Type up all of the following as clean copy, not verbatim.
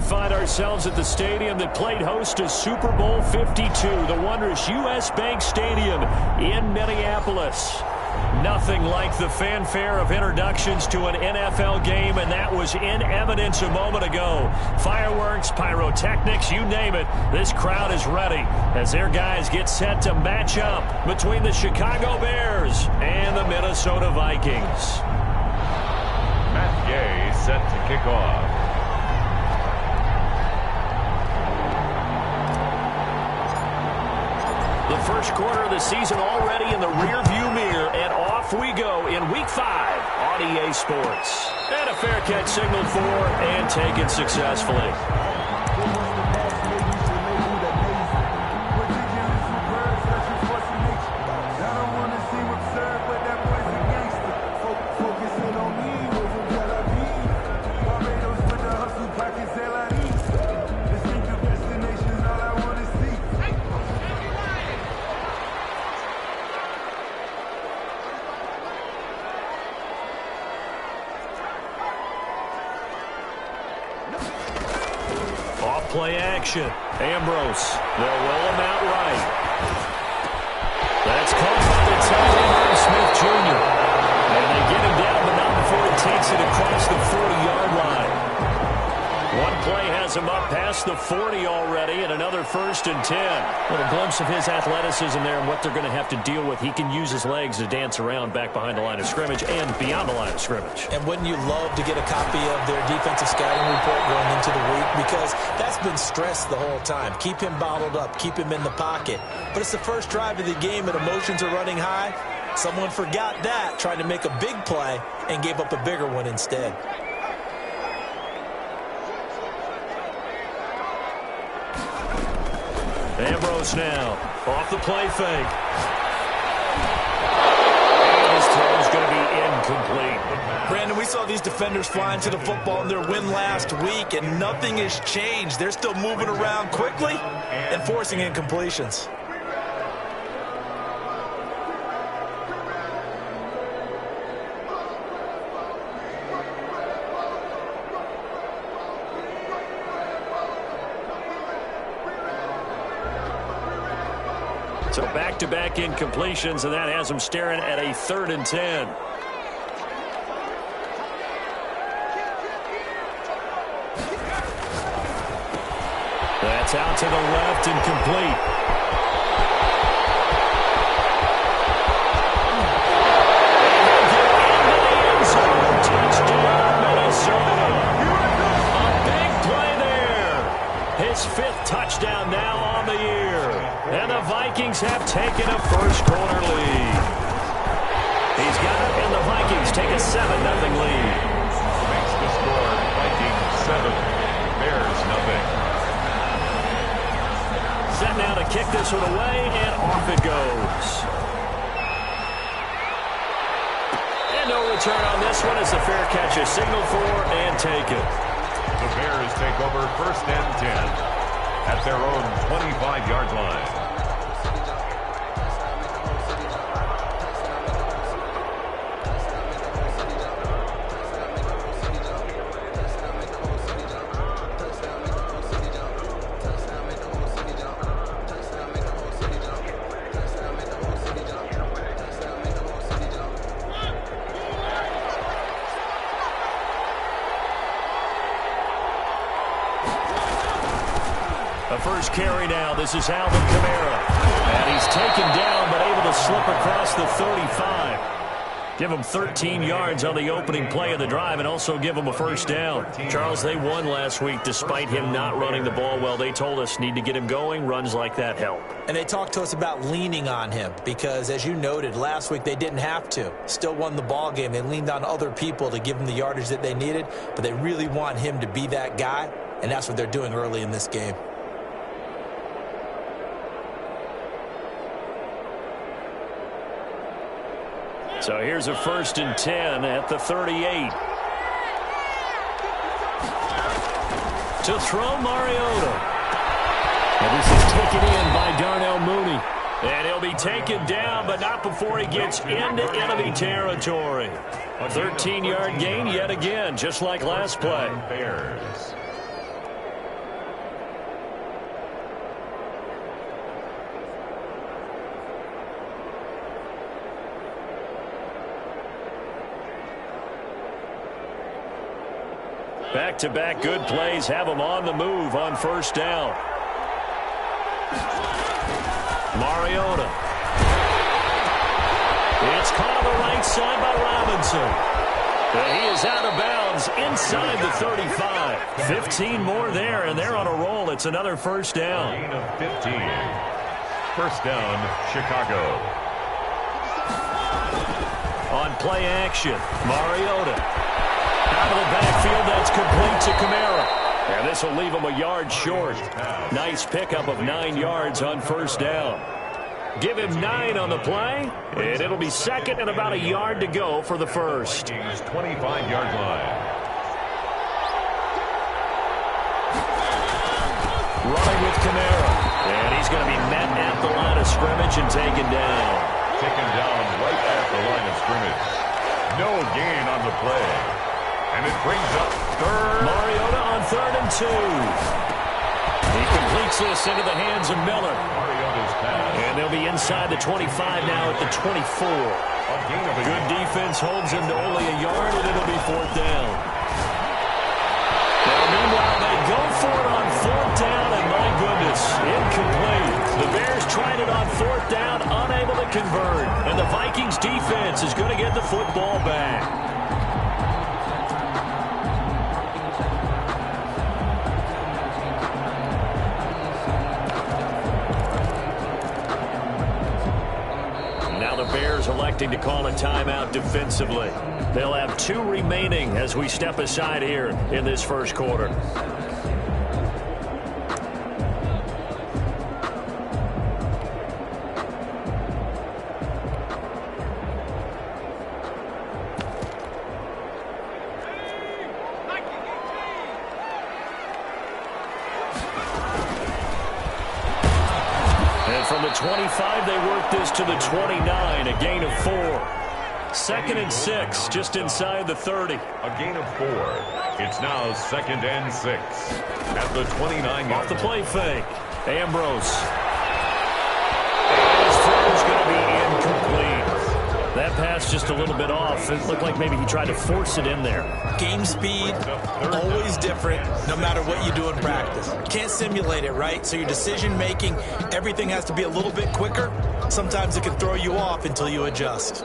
find ourselves at the stadium that played host to Super Bowl 52, the wondrous U.S. Bank Stadium in Minneapolis. Nothing like the fanfare of introductions to an NFL game, and that was in evidence a moment ago. Fireworks, pyrotechnics, you name it, this crowd is ready as their guys get set to match up between the Chicago Bears and the Minnesota Vikings. Matt Gay set to kick off. The first quarter of the season already in the rearview mirror, and off we go in Week 5 on EA Sports. And a fair catch signaled for and taken successfully. Play action. Ambrose. They'll roll him out right. That's caught by the tight end, Irv Smith Jr. And they get him down, but not before he takes it across the 40-yard line. One play has him up past the 40 already, and another 1st and 10. What a glimpse of his athleticism there and what they're going to have to deal with. He can use his legs to dance around back behind the line of scrimmage and beyond the line of scrimmage. And wouldn't you love to get a copy of their defensive scouting report going into the week? Because that's been stressed the whole time. Keep him bottled up. Keep him in the pocket. But it's the first drive of the game and emotions are running high. Someone forgot that, tried to make a big play, and gave up a bigger one instead. Ambrose now, off the play fake. And his throw is going to be incomplete. Brandon, we saw these defenders flying to the football in their win last week, and nothing has changed. They're still moving around quickly and forcing incompletions. So back-to-back incompletions, and that has them staring at a 3rd and 10. That's out to the left and complete. Touchdown, Minnesota. A big play there. His 5th touchdown now on the year. And the Vikings have taken a first-quarter lead. He's got it, and the Vikings take a 7-0 lead. Makes the score Vikings 7, Bears 0. Set now to kick this one away, and off it goes. And no return on this one as the fair catch is signaled for and taken. The Bears take over 1st and 10 at their own 25-yard line. The first carry now. This is Alvin Kamara. And he's taken down but able to slip across the 35. Give him 13 yards on the opening play of the drive and also give him a first down. Charles, they won last week despite him not running the ball well. They told us need to get him going. Runs like that help. And they talked to us about leaning on him because, as you noted, last week they didn't have to. Still won the ball game. They leaned on other people to give them the yardage that they needed, but they really want him to be that guy, and that's what they're doing early in this game. So here's a 1st and 10 at the 38. To throw Mariota. And this is taken in by Darnell Mooney. And he'll be taken down, but not before he gets into enemy territory. A 13-yard gain yet again, just like last play. Bears. Back-to-back good plays have them on the move on first down. Mariota. It's caught on the right side by Robinson. He is out of bounds inside the 35. 15 more there, and they're on a roll. It's another first down. Gain of 15. First down, Chicago. On play action, Mariota. Out of the backfield, that's complete to Kamara. And this will leave him a yard short. Nice pickup of 9 yards on first down. Give him 9 on the play, and it'll be second and about a yard to go for the first. 25-yard line. Running with Kamara. And he's going to be met at the line of scrimmage and taken down. Taken down right at the line of scrimmage. No gain on the play. And it brings up third. Mariota on 3rd and 2. He completes this into the hands of Miller. Mariota's pass. And they'll be inside the 25 now at the 24. A gain of a Good defense holds him to only a yard, and it'll be 4th down. Now, meanwhile, they go for it on 4th down, and my goodness, incomplete. The Bears tried it on 4th down, unable to convert. And the Vikings defense is going to get the football back. Bears electing to call a timeout defensively. They'll have 2 remaining as we step aside here in this first quarter. From the 25, they work this to the 29, a gain of 4. 2nd and 6, just inside the 30. A gain of 4. It's now 2nd and 6 at the 29. Off the play fake. Ambrose. His throw is going to be incomplete. That pass just a little bit off. It looked like maybe he tried to force it in there. Game speed, always different, no matter what you do in practice. Can't simulate it, right? So your decision-making, everything has to be a little bit quicker. Sometimes it can throw you off until you adjust.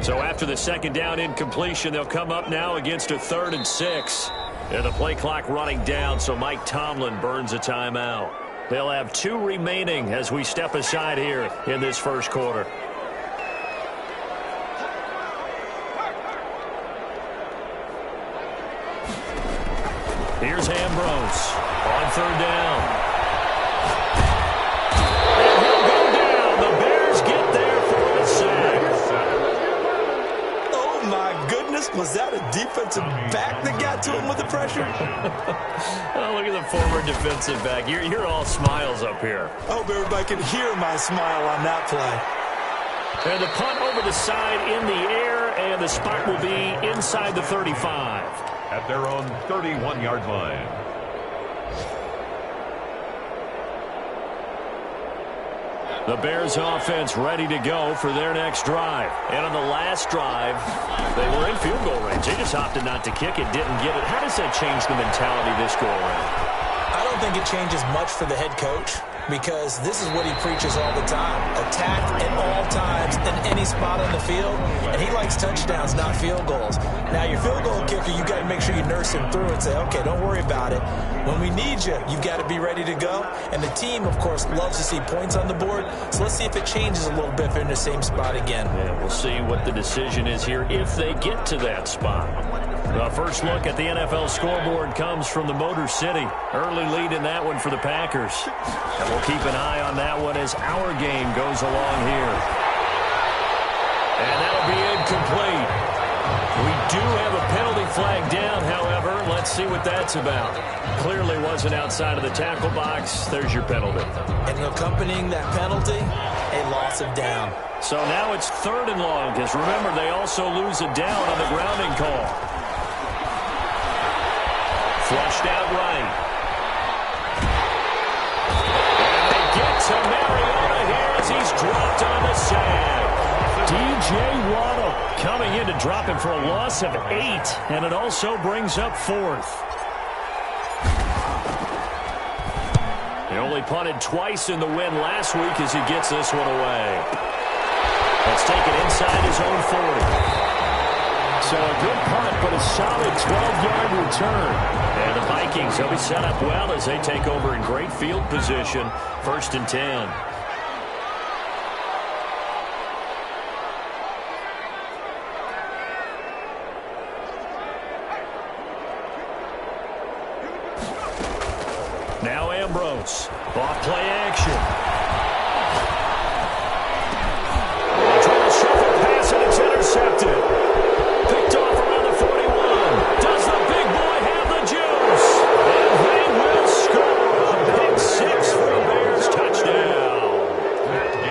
So after the 2nd down incompletion, they'll come up now against a 3rd and 6. And the play clock running down, so Mike Tomlin burns a timeout. They'll have 2 remaining as we step aside here in this first quarter. Here's Ambrose on 3rd down. And he'll go down. The Bears get there for the sack. Oh, my goodness. Was that a defensive back that got to him with the pressure? Oh, look at the former defensive back. You're all smiles up here. I hope everybody can hear my smile on that play. And the punt over the side in the air, and the spot will be inside the 35. At their own 31-yard line. The Bears offense ready to go for their next drive. And on the last drive, they were in field goal range. They just opted not to kick it, didn't get it. How does that change the mentality this go around? I don't think it changes much for the head coach, because this is what he preaches all the time. Attack at all times in any spot on the field, and he likes touchdowns, not field goals. Now, your field goal kicker, you got to make sure you nurse him through and say, okay, don't worry about it. When we need you, you've got to be ready to go. And the team, of course, loves to see points on the board, so let's see if it changes a little bit if they're in the same spot again. Yeah, we'll see what the decision is here if they get to that spot. The first look at the NFL scoreboard comes from the Motor City. Early lead in that one for the Packers. And we'll keep an eye on that one as our game goes along here. And that'll be incomplete. We do have a penalty flag down, however. Let's see what that's about. Clearly wasn't outside of the tackle box. There's your penalty. And accompanying that penalty, a loss of down. So now it's 3rd and long, because remember, they also lose a down on the grounding call. Flushed out right. And they get to Mariota here as he's dropped on the sand. D.J. Waddle coming in to drop him for a loss of 8, and it also brings up 4th. He only punted twice in the win last week as he gets this one away. Let's take it inside his own 40. So a good punt, but a solid 12-yard return. And the Vikings will be set up well as they take over in great field position. 1st and 10. Now Ambrose. Off play action. They try to shuffle pass and it's intercepted. Picked off around the 41. Does the big boy have the juice? And they will score a pick 6 for the Bears. Touchdown.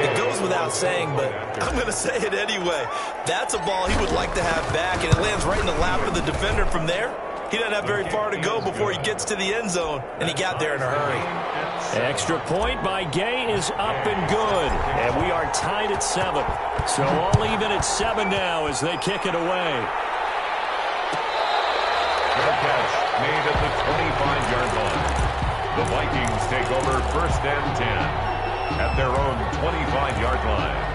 It goes without saying, but I'm going to say it anyway. That's a ball he would like to have back, and it lands right in the lap of the defender from there. He doesn't have very far to go before he gets to the end zone, and he got there in a hurry. Extra point by Gay is up and good, and we are tied at 7. So all even at 7 now as they kick it away. Fair catch made at the 25-yard line. The Vikings take over 1st and 10 at their own 25-yard line.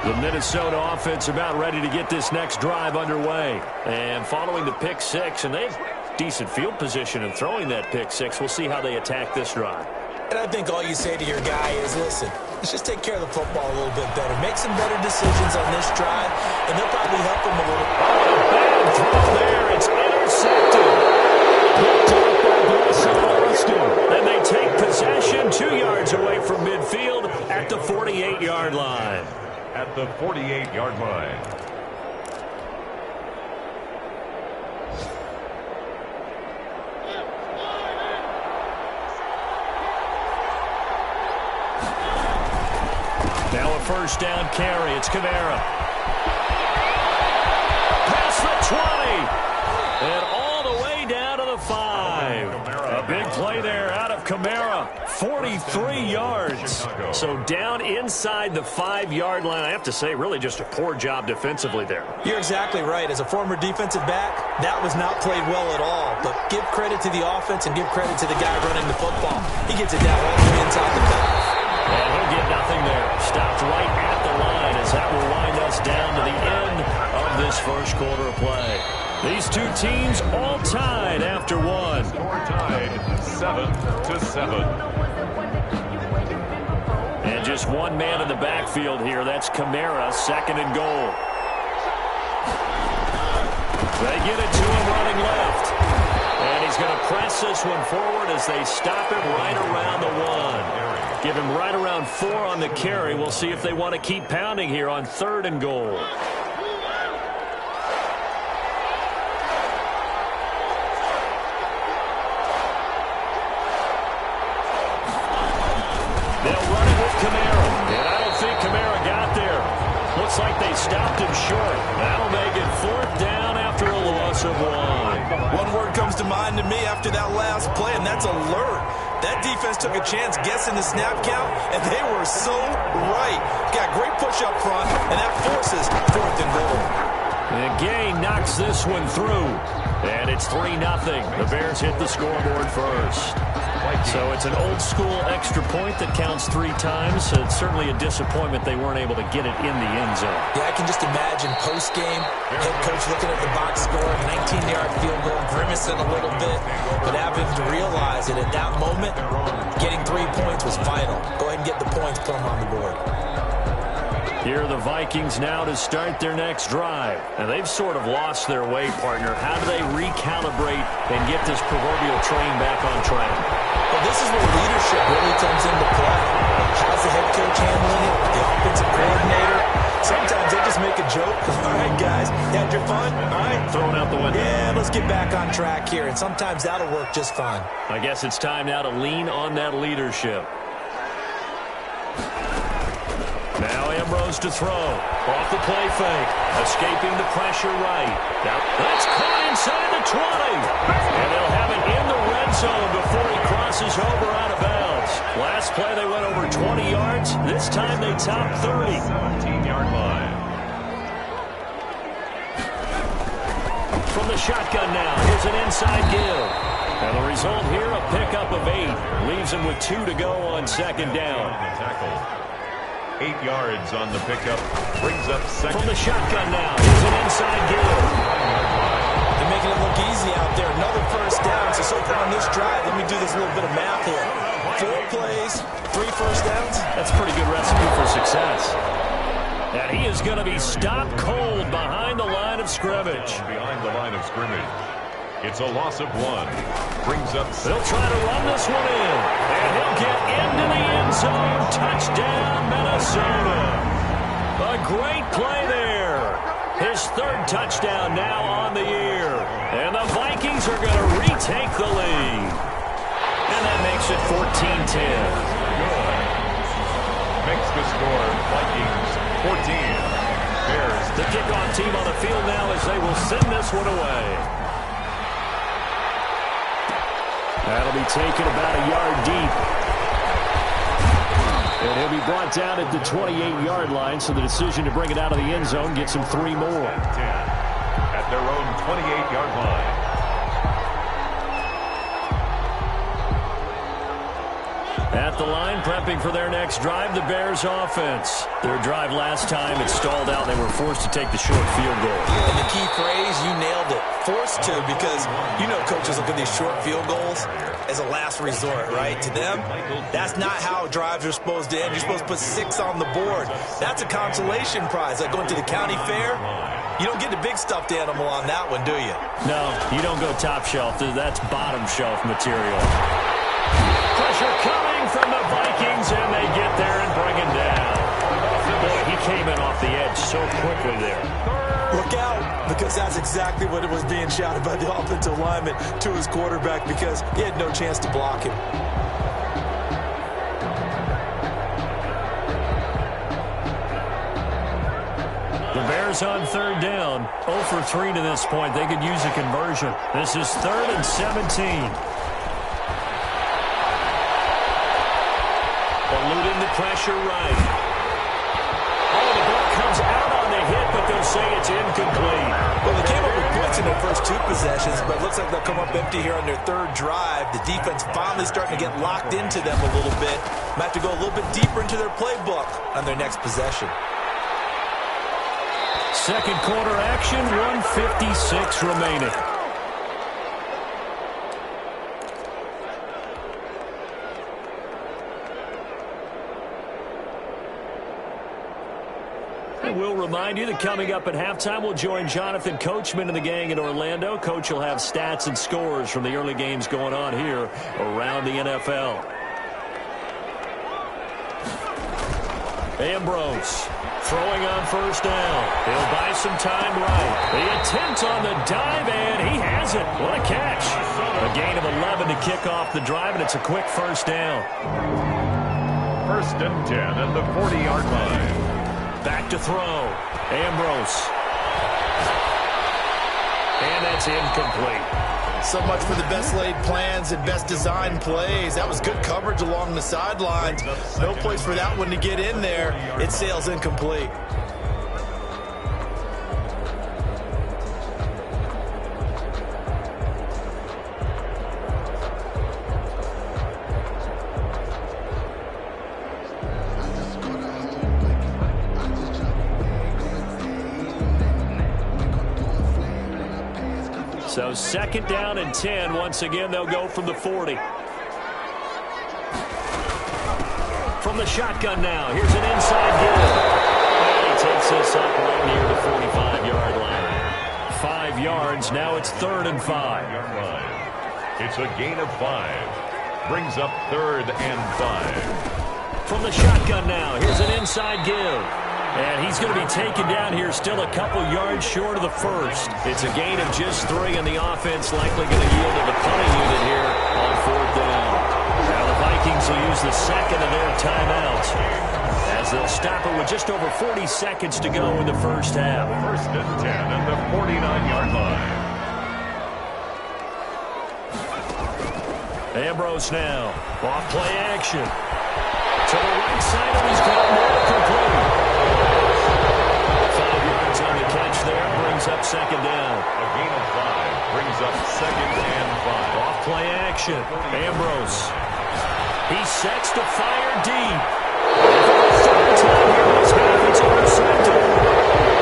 The Minnesota offense about ready to get this next drive underway. And following the pick 6, and they have decent field position in throwing that pick 6. We'll see how they attack this drive. And I think all you say to your guy is, listen, let's just take care of the football a little bit better. Make some better decisions on this drive, and they'll probably help him a little. Oh, bad throw there. It's intercepted. Picked up by Blessing Austin. And they take possession 2 yards away from midfield at the 48-yard line. At the 48-yard line. Now a 1st down carry. It's Kamara. Past the 20. And all the way down to the 5. A big play there out of Kamara. 43 yards. So down inside the 5-yard line. I have to say, really just a poor job defensively there. You're exactly right. As a former defensive back, that was not played well at all. But give credit to the offense and give credit to the guy running the football. He gets it down all the way inside the 5. And he'll get nothing there. Stopped right at the line as that will wind us down to the end of this 1st quarter of play. These two teams all tied after 1. Score tied 7-7. And just one man in the backfield here. That's Kamara, 2nd and goal. They get it to him running left. And he's going to press this one forward as they stop him right around the 1. Give him right around 4 on the carry. We'll see if they want to keep pounding here on 3rd and goal. They'll run it with Kamara. And I don't think Kamara got there. Looks like they stopped him short. That'll make it 4th down after a loss of 1. One word comes to mind to me after that last play, and that's alert. That defense took a chance guessing the snap count, and they were so right. Got great push up front, and that forces 4th and goal. And Gay knocks this one through. And it's 3-0. The Bears hit the scoreboard first. So it's an old-school extra point that counts 3 times. So it's certainly a disappointment they weren't able to get it in the end zone. Yeah, I can just imagine post-game, head coach looking at the box score, 19-yard field goal, grimacing a little bit, but having to realize that at that moment, getting 3 points was vital. Go ahead and get the points, put them on the board. Here are the Vikings now to start their next drive. And they've sort of lost their way, partner. How do they recalibrate and get this proverbial train back on track? Well, this is where leadership really comes into play. How's the head coach handling it? The offensive coordinator? Sometimes they just make a joke. All right, guys, you had your fun? All right. Thrown out the window. Yeah, let's get back on track here, and sometimes that'll work just fine. I guess it's time now to lean on that leadership. Now Ambrose to throw. Off the play fake. Escaping the pressure right. That's caught inside the 20. And they'll have it in the red zone before he crosses over out of bounds. Last play they went over 20 yards. This time they topped 30. 17-yard line. From the shotgun now. Here's an inside give. And the result here, a pickup of 8. Leaves him with 2 to go on second down. Tackle. 8 yards on the pickup. Brings up second. From the shotgun now. Here's an inside give. They're making it look easy out there. Another first down. So far on this drive, let me do this little bit of math here. 4 plays, 3 first downs. That's a pretty good recipe for success. And he is going to be stopped cold behind the line of scrimmage. Behind the line of scrimmage. It's a loss of 1. Brings up They'll try to run this one in. And he'll get into the end zone. Touchdown, Minnesota. A great play there. His 3rd touchdown now on the year. And the Vikings are going to retake the lead. And that makes it 14-10. good. Makes the score Vikings 14. Bears. The kickoff team on the field now as they will send this one away. That'll be taken about a yard deep. And he'll be brought down at the 28-yard line, so the decision to bring it out of the end zone gets him 3 more. 10 at their own 28-yard line. At the line, prepping for their next drive, the Bears offense. Their drive last time, it stalled out. They were forced to take the short field goal. And the key phrase, you nailed it. Forced to, because you know coaches look at these short field goals as a last resort, right? To them, that's not how drives are supposed to end. You're supposed to put 6 on the board. That's a consolation prize. Like going to the county fair, you don't get the big stuffed animal on that one, do you? No, you don't go top shelf. That's bottom shelf material. Pressure coming from the Vikings, and they get there and bring him down. Boy, he came in off the edge so quickly there. Look out, because that's exactly what it was being shouted by the offensive lineman to his quarterback, because he had no chance to block him. The Bears on 3rd down. 0 for 3 to this point. They could use a conversion. This is 3rd and 17. Eluding the pressure right. Oh, the ball comes out on the hit, but they'll say it's incomplete. Well, they came up with points in their first 2 possessions, but it looks like they'll come up empty here on their 3rd drive. The defense finally starting to get locked into them a little bit. Might have to go a little bit deeper into their playbook on their next possession. Second quarter action, 1:56 remaining. We'll remind you that coming up at halftime, we'll join Jonathan Coachman and the gang in Orlando. Coach will have stats and scores from the early games going on here around the NFL. Ambrose throwing on 1st down. He'll buy some time right. The attempt on the dive, and he has it. What a catch. A gain of 11 to kick off the drive, and it's a quick 1st down. 1st and 10 at the 40-yard line. Back to throw. Ambrose. And that's incomplete. So much for the best laid plans and best designed plays. That was good coverage along the sidelines. No place for that one to get in there. It sails incomplete. So 2nd down and 10. Once again, they'll go from the 40. From the shotgun now. Here's an inside give. And he takes this up right near the 45-yard line. 5 yards. Now it's 3rd and 5. It's a gain of 5. Brings up 3rd and 5. From the shotgun now. Here's an inside give. And he's going to be taken down here still a couple yards short of the first. It's a gain of just 3, and the offense likely going to yield to the punting unit here on 4th down. Now the Vikings will use the second of their timeouts as they'll stop it with just over 40 seconds to go in the first half. 1st and 10 at the 49-yard line. Ambrose now. Off play action. To the right side of his goal, more complete. 5 yards on the catch there, brings up 2nd down. A gain of 5 brings up 2nd and 5. Off play action. Ambrose. He sets to fire deep. Time here was half. It's intercepted.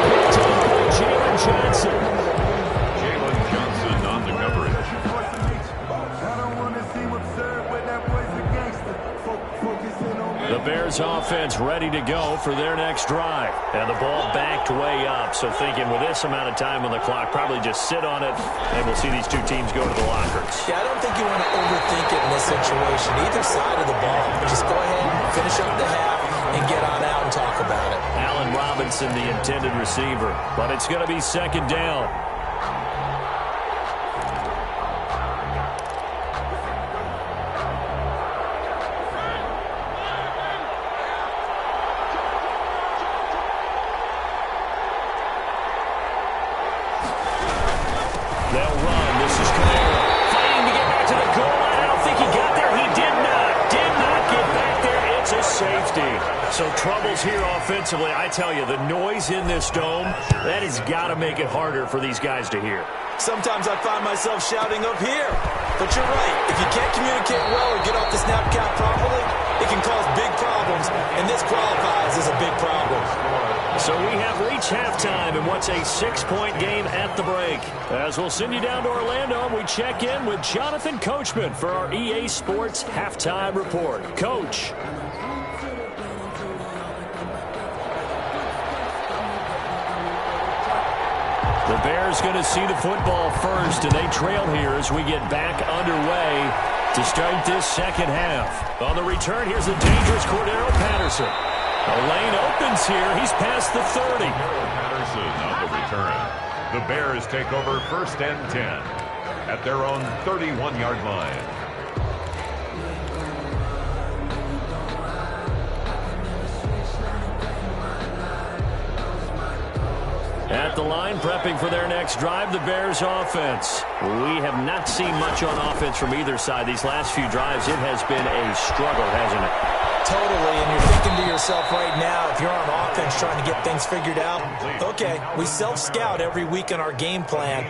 Picked up by Jalen Johnson. Jalen Johnson on the coverage. The Bears offense ready to go for their next drive. And the ball backed way up. So thinking with this amount of time on the clock, probably just sit on it, and we'll see these two teams go to the lockers. Yeah, I don't think you want to overthink it in this situation. Either side of the ball. Just go ahead and finish up the half and get on out and talk about it. Allen Robinson, the intended receiver. But it's going to be 2nd down. They'll run. This is Kamara. Fighting to get back to the goal line. I don't think he got there. He did not. Did not get back there. It's a safety. So troubles here offensively. I tell you, the noise in this dome, that has got to make it harder for these guys to hear. Sometimes I find myself shouting up here. But you're right. If you can't communicate well or get off the snap count properly, it can cause big problems. And this qualifies as a big problem. So we have reached halftime in what's a 6-point game at the break. As we'll send you down to Orlando, we check in with Jonathan Coachman for our EA Sports Halftime Report. Coach. The Bears going to see the football first, and they trail here as we get back underway to start this second half. On the return, here's the dangerous Cordero Patterson. A lane opens here. He's past the 30. Patterson on the return. The Bears take over 1st and 10 at their own 31-yard line. At the line, prepping for their next drive, the Bears offense. We have not seen much on offense from either side. These last few drives, it has been a struggle, hasn't it? Totally, and you're thinking to yourself right now, if you're on offense trying to get things figured out, okay, we self-scout every week in our game plan.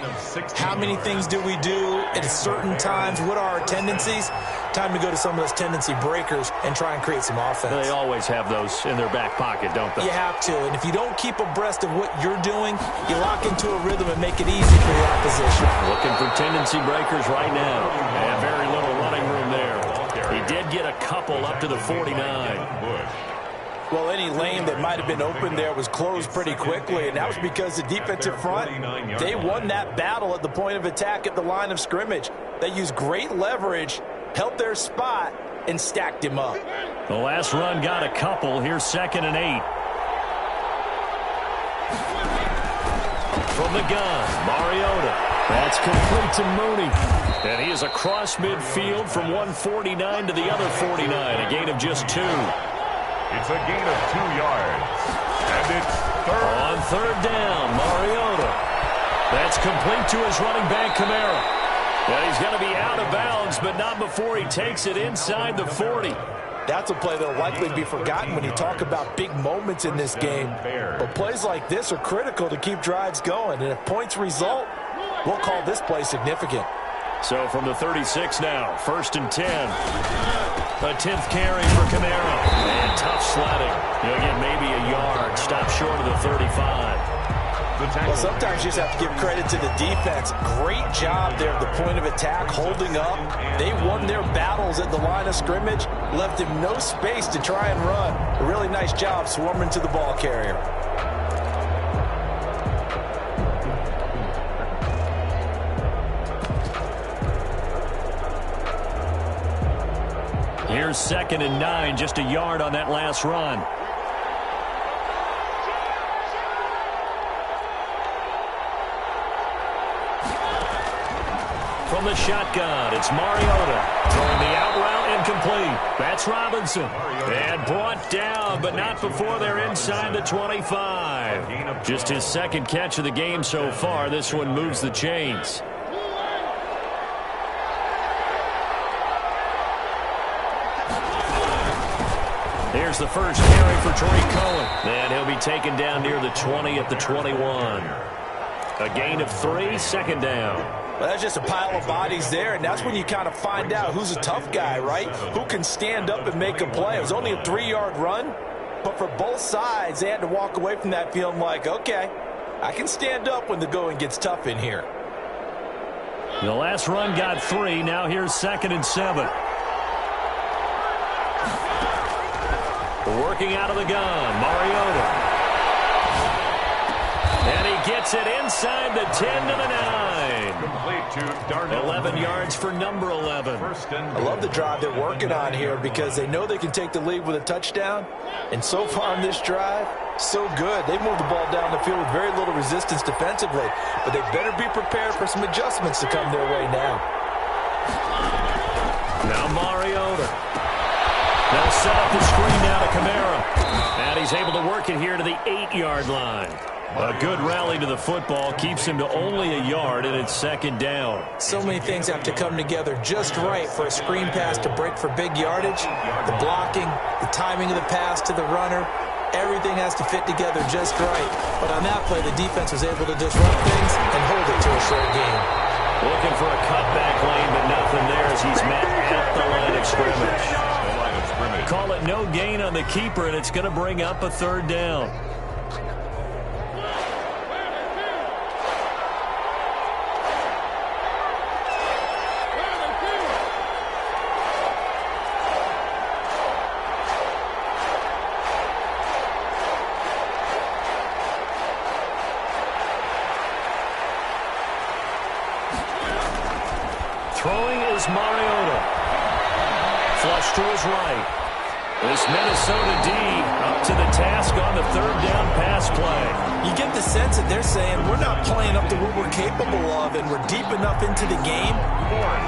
How many things do we do at certain times? What are our tendencies? Time to go to some of those tendency breakers and try and create some offense. They always have those in their back pocket, don't they? You have to, and if you don't keep abreast of what you're doing, you lock into a rhythm and make it easy for the opposition. Looking for tendency breakers right now. And very little running room there. He did get a couple up to the 49. Well, any lane that might have been open there was closed pretty quickly, and that was because the defensive front, they won that battle at the point of attack at the line of scrimmage. They used great leverage, held their spot, and stacked him up. The last run got a couple. Here's 2nd and 8. From the gun, Mariota. That's complete to Mooney. And he is across midfield from 149 to the other 49. A gain of just 2. It's a gain of 2 yards. And it's third. On 3rd down, Mariota. That's complete to his running back, Kamara. And he's going to be out of bounds, but not before he takes it inside the 40. That's a play that will likely be forgotten when you talk about big moments in this game. But plays like this are critical to keep drives going. And if points result, we'll call this play significant. So from the 36 now, 1st and 10. A 10th carry for Kamara. And tough sledding. He'll get maybe a yard. Stop short of the 35. Well, sometimes you just have to give credit to the defense. Great job there at the point of attack, holding up. They won their battles at the line of scrimmage, left him no space to try and run. A really nice job swarming to the ball carrier. Here's 2nd and 9, just a yard on that last run. the shotgun. It's Mariota throwing the out route incomplete. That's Robinson. And brought down, but not before they're inside the 25. Just his second catch of the game so far. This one moves the chains. Here's the first carry for Tariq Cohen. And he'll be taken down near the 20 at the 21. A gain of 3, second down. Well, that's just a pile of bodies there, and that's when you kind of find out who's a tough guy, right? Who can stand up and make a play. It was only a 3-yard run, but for both sides, they had to walk away from that feeling like, okay, I can stand up when the going gets tough in here. The last run got 3. Now here's 2nd and 7. Working out of the gun, Mariota. And he gets it inside the 10 to the 9. Complete to Darnell. 11 yards for number 11. I love the drive they're working on here because they know they can take the lead with a touchdown. And so far on this drive, so good. They moved the ball down the field with very little resistance defensively. But they better be prepared for some adjustments to come their way now. Now Mariota. They'll set up the screen now to Kamara. And he's able to work it here to the 8-yard line. A good rally to the football keeps him to only a yard, and it's 2nd down. So many things have to come together just right for a screen pass to break for big yardage. The blocking, the timing of the pass to the runner, everything has to fit together just right. But on that play, the defense was able to disrupt things and hold it to a short game. Looking for a cutback lane, but nothing there as he's met at the line of scrimmage. Call it no gain on the keeper, and it's going to bring up a 3rd down. Throwing is Mariota. Flush to his right. This Minnesota D up to the task on the 3rd down pass play. You get the sense that they're saying we're not playing up to what we're capable of, and we're deep enough into the game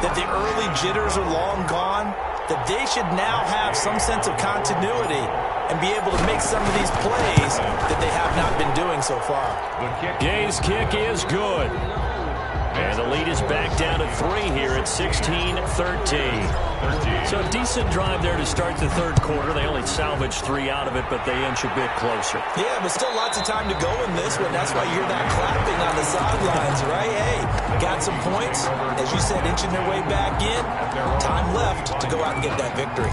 that the early jitters are long gone, that they should now have some sense of continuity and be able to make some of these plays that they have not been doing so far. Gay's kick is good. And the lead is back down to 3 here at 16-13. So a decent drive there to start the 3rd quarter. They only salvaged 3 out of it, but they inch a bit closer. Yeah, but still lots of time to go in this one. That's why you hear that clapping on the sidelines, right? Hey, got some points. As you said, inching their way back in. Time left to go out and get that victory.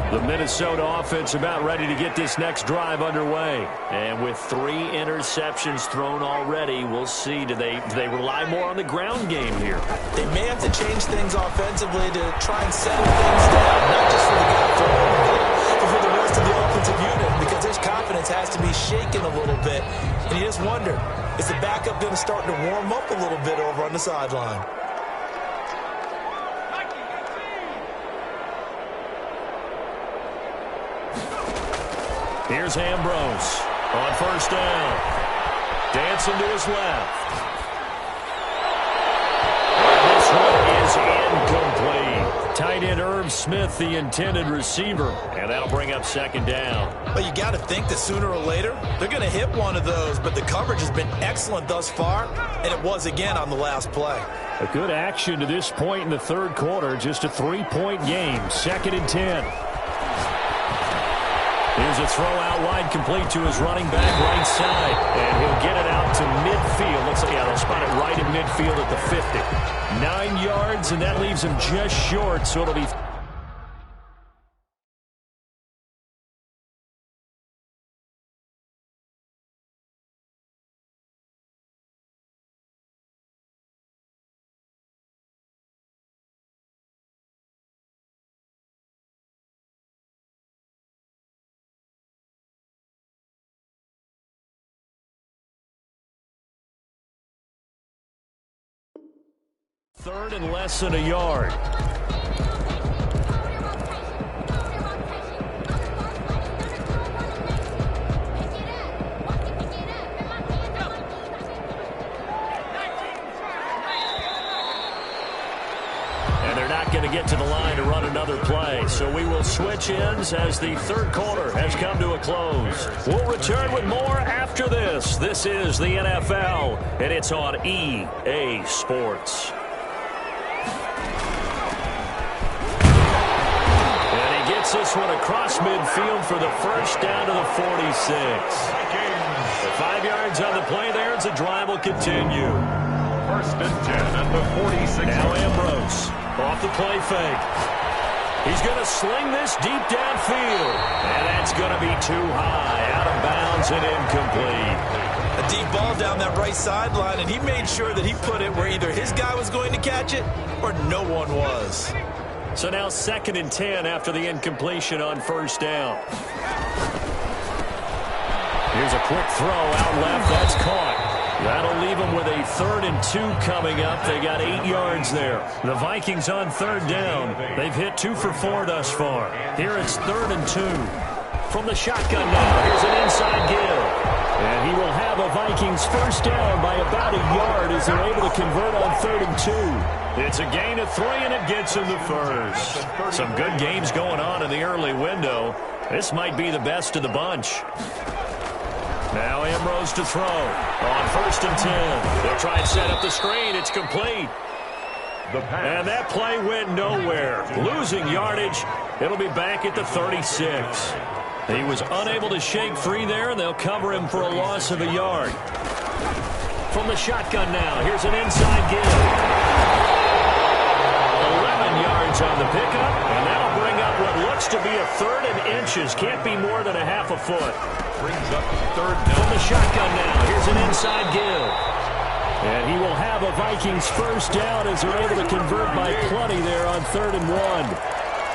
The Minnesota offense about ready to get this next drive underway. And with 3 interceptions thrown already, we'll see. Do they rely more on the ground game here? They may have to change things offensively to try and settle things down, not just for the guy throwing the ball, but for the rest of the offensive unit, because his confidence has to be shaken a little bit. And you just wonder, is the backup going to start to warm up a little bit over on the sideline? Here's Ambrose on 1st down. Dancing to his left. And this one is incomplete. Tight end Irv Smith, the intended receiver. And that'll bring up 2nd down. Well, you got to think that sooner or later, they're going to hit one of those. But the coverage has been excellent thus far, and it was again on the last play. A good action to this point in the 3rd quarter. Just a 3-point game. 2nd and 10. Here's a throw out wide, complete to his running back right side. And he'll get it out to midfield. Looks like, yeah, they'll spot it right at midfield at the 50. 9 yards, and that leaves him just short, so it'll be... Third and less than a yard. to get to the line to run another play. So we will switch ends as the third quarter has come to a close. We'll return with more after this. This is the NFL, and it's on EA Sports. And he gets this one across midfield for the first down to the 46. 5 yards on the play there as the drive will continue. First and 10 at the 46. Now Ambrose off the play fake. He's going to sling this deep downfield. And that's going to be too high. Out of bounds and incomplete. A deep ball down that right sideline, and he made sure that he put it where either his guy was going to catch it or no one was. So now 2nd and 10 after the incompletion on first down. Here's a quick throw out left. That's caught. That'll leave them with a 3rd and 2 coming up. They got 8 yards there. The Vikings on 3rd down. They've hit 2 for 4 thus far. Here it's 3rd and 2. From the shotgun now, here's an inside give. And he will have a Vikings first down by about a yard as they're able to convert on 3rd and 2. It's a gain of 3, and it gets him the first. Some good games going on in the early window. This might be the best of the bunch. Now Ambrose to throw on 1st and 10. They'll try and set up the screen. It's complete. And that play went nowhere. Losing yardage. It'll be back at the 36. He was unable to shake free there, and they'll cover him for a loss of a yard. From the shotgun now, here's an inside give. 11 yards on the pickup, and that'll bring up what looks to be a 3rd and inches. Can't be more than a half a foot. Brings up 3rd down. From the shotgun now, here's an inside give. And he will have a Vikings first down as they're able to convert by plenty there on 3rd and 1.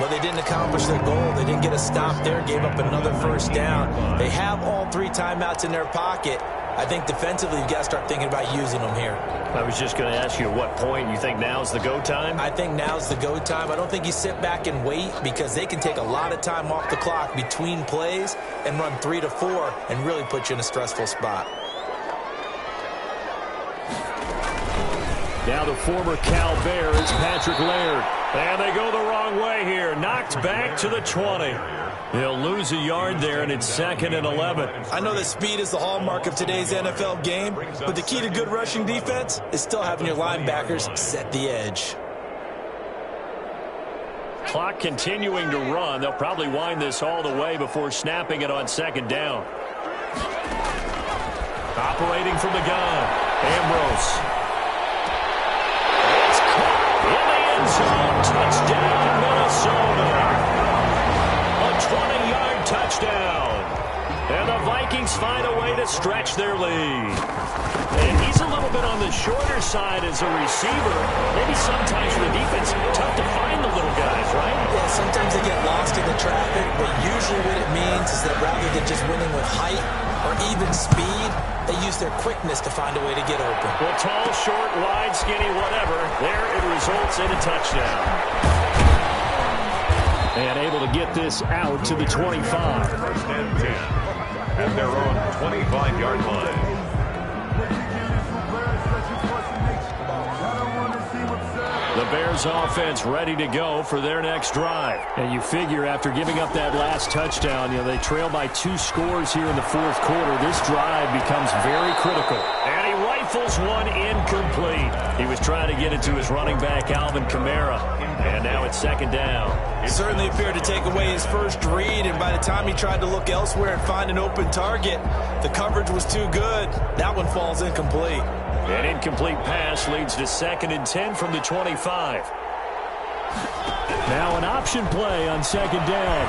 Well, they didn't accomplish their goal. They didn't get a stop there, gave up another first down. They have all 3 timeouts in their pocket. I think defensively you've got to start thinking about using them here. I was just going to ask you at what point you think now's the go time? I think now's the go time. I don't think you sit back and wait because they can take a lot of time off the clock between plays and run 3 to 4 and really put you in a stressful spot. Now the former Cal Bear is Patrick Laird. And they go the wrong way here. Knocked back to the 20. They'll lose a yard there, and it's 2nd and 11. I know that speed is the hallmark of today's NFL game, but the key to good rushing defense is still having your linebackers set the edge. Clock continuing to run. They'll probably wind this all the way before snapping it on 2nd down. Operating from the gun, Ambrose. It's caught in the end zone. Touchdown, Minnesota. A 20-yard touchdown. And the Vikings find a way to stretch their lead. And he's a little bit on the shorter side as a receiver. Maybe sometimes for the defense, tough to find the little guys, right? Yeah, sometimes they get lost in the traffic, but usually what it means is that rather than just winning with height or even speed, they use their quickness to find a way to get open. Well, tall, short, wide, skinny, whatever, there it results in a touchdown. And able to get this out to the 25. 1st and 10 at their own 25-yard line. The Bears offense ready to go for their next drive. And you figure after giving up that last touchdown, they trail by 2 scores here in the 4th quarter. This drive becomes very critical. And he rifles one incomplete. He was trying to get it to his running back, Alvin Kamara. And now it's 2nd down. It certainly appeared to take away his first read, and by the time he tried to look elsewhere and find an open target, the coverage was too good. That one falls incomplete. An incomplete pass leads to 2nd and 10 from the 25. Now an option play on 2nd down.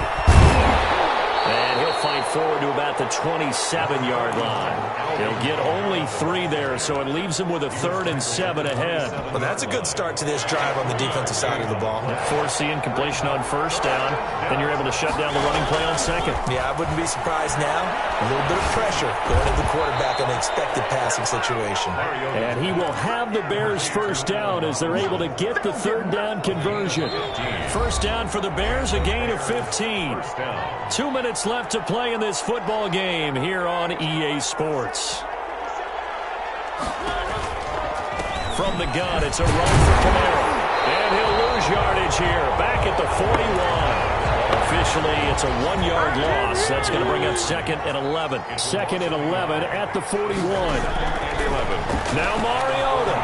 And he'll fight forward to about the 27-yard line. He'll get only 3 there, so it leaves him with a 3rd and 7 ahead. Well, that's a good start to this drive on the defensive side of the ball. Force the incompletion on 1st down, then you're able to shut down the running play on 2nd. Yeah, I wouldn't be surprised now. A little bit of pressure going to the quarterback in an expected passing situation. And he will have the Bears first down as they're able to get the 3rd down conversion. First down for the Bears, a gain of 15. 2 minutes left to play in this football game here on EA Sports. From the gun, it's a run for Kamara. And he'll lose yardage here, back at the 41. Officially, it's a 1-yard loss. That's going to bring up 2nd and 11. 2nd and 11 at the 41. Now Mariota.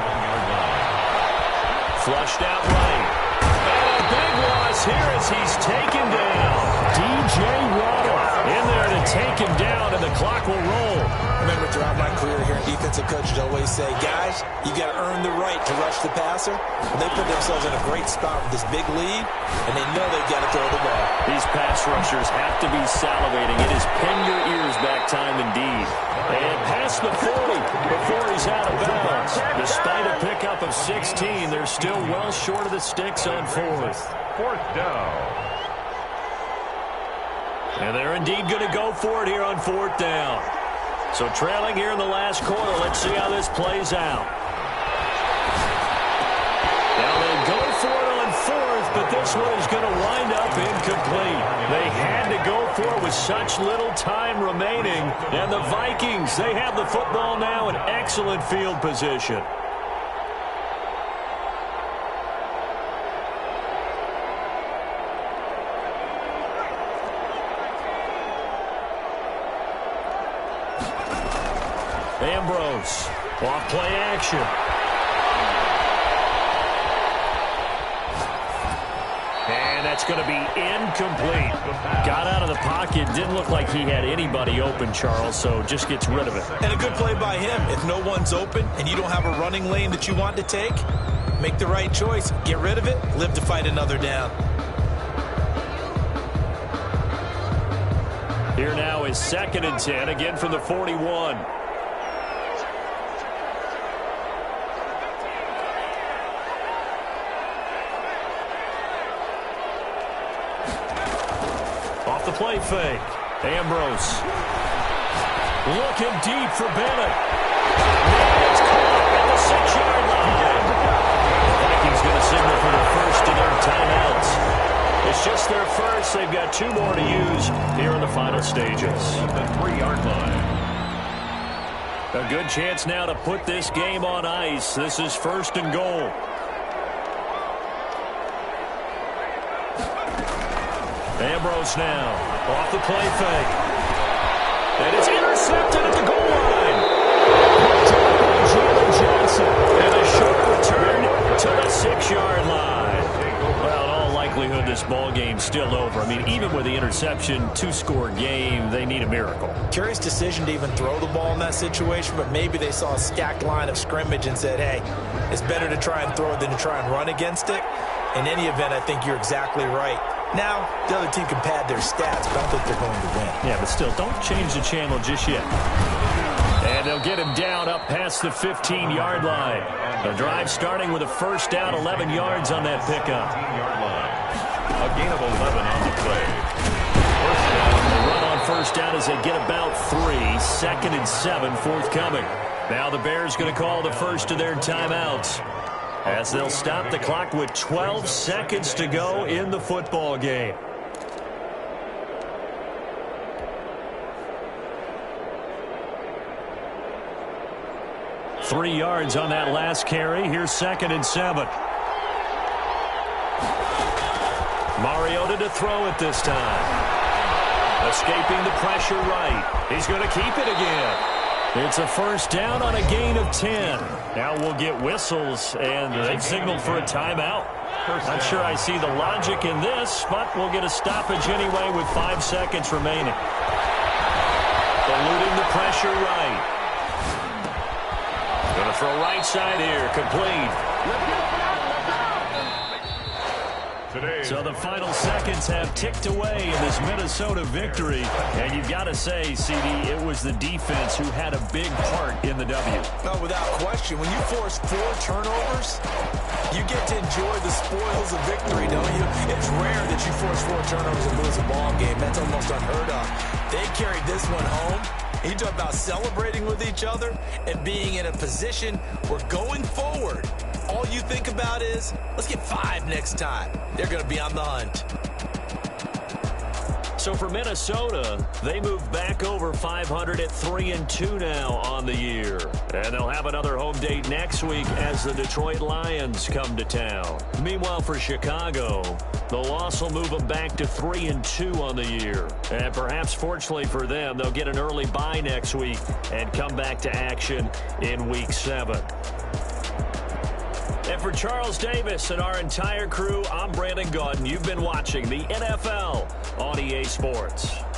Flushed out right. And a big loss here as he's taken down. DJ Waddle in there to take him down, and the clock will roll. I remember throughout my career here, defensive coaches always say, guys, you got to earn the right to rush the passer. And they put themselves in a great spot with this big lead, and they know they've got to throw the ball. These pass rushers have to be salivating. It is pin your ears back time indeed. And past the 40 before he's out of bounds. Despite a pickup of 16, they're still well short of the sticks on 4th. 4th down. And they're indeed going to go for it here on 4th down. So trailing here in the last quarter. Let's see how this plays out. Now they go for it on 4th, but this one is going to wind up incomplete. They had to go for it with such little time remaining. And the Vikings, they have the football now in excellent field position. Ambrose, off play action. And that's going to be incomplete. Got out of the pocket. Didn't look like he had anybody open, Charles, so just gets rid of it. And a good play by him. If no one's open and you don't have a running lane that you want to take, make the right choice. Get rid of it. Live to fight another down. Here now is 2nd and 10, again from the 41. Off the play fake. Ambrose. Looking deep for Bennett. And it's caught at the 6-yard line. Vikings going to signal for the first of their timeouts. It's just their first. They've got 2 more to use here in the final stages. At the 3-yard line. A good chance now to put this game on ice. This is 1st and goal. Ambrose now, off the play fake. And it's intercepted at the goal line. Jalen Johnson. And a short return to the 6-yard line. Well, in all likelihood, this ball game's still over. I mean, even with the interception, 2-score game, they need a miracle. Curious decision to even throw the ball in that situation, but maybe they saw a stacked line of scrimmage and said, hey, it's better to try and throw it than to try and run against it. In any event, I think you're exactly right. Now, the other team can pad their stats, but I don't think they're going to win. Yeah, but still, don't change the channel just yet. And they'll get him down up past the 15-yard line. The drive starting with a first down, 11 yards on that pickup. 15-yard line. A gain of 11 on the play. First down. The run on first down as they get about 3. 2nd and 7 forthcoming. Now the Bears going to call the first of their timeouts, as they'll stop the clock with 12 seconds to go in the football game. Three yards on that last carry. Here's 2nd and 7. Mariota to throw it this time. Escaping the pressure right. He's going to keep it again. It's a first down on a gain of 10. Now we'll get whistles, and they've signaled for a timeout. Not sure I see the logic in this, but we'll get a stoppage anyway with 5 seconds remaining. Eluding the pressure right. Going to throw right side here, complete. So the final seconds have ticked away in this Minnesota victory. And you've got to say, CD, it was the defense who had a big part in the W. No, without question. When you force 4 turnovers, you get to enjoy the spoils of victory, don't you? It's rare that you force 4 turnovers and lose a ball game. That's almost unheard of. They carried this one home. You talk about celebrating with each other and being in a position where going forward, all you think about is, let's get 5 next time. They're going to be on the hunt. So for Minnesota, they move back over 500 at 3-2 now on the year. And they'll have another home date next week as the Detroit Lions come to town. Meanwhile, for Chicago, the loss will move them back to 3-2 on the year. And perhaps fortunately for them, they'll get an early bye next week and come back to action in Week 7. And for Charles Davis and our entire crew, I'm Brandon Gaudin. You've been watching the NFL on EA Sports.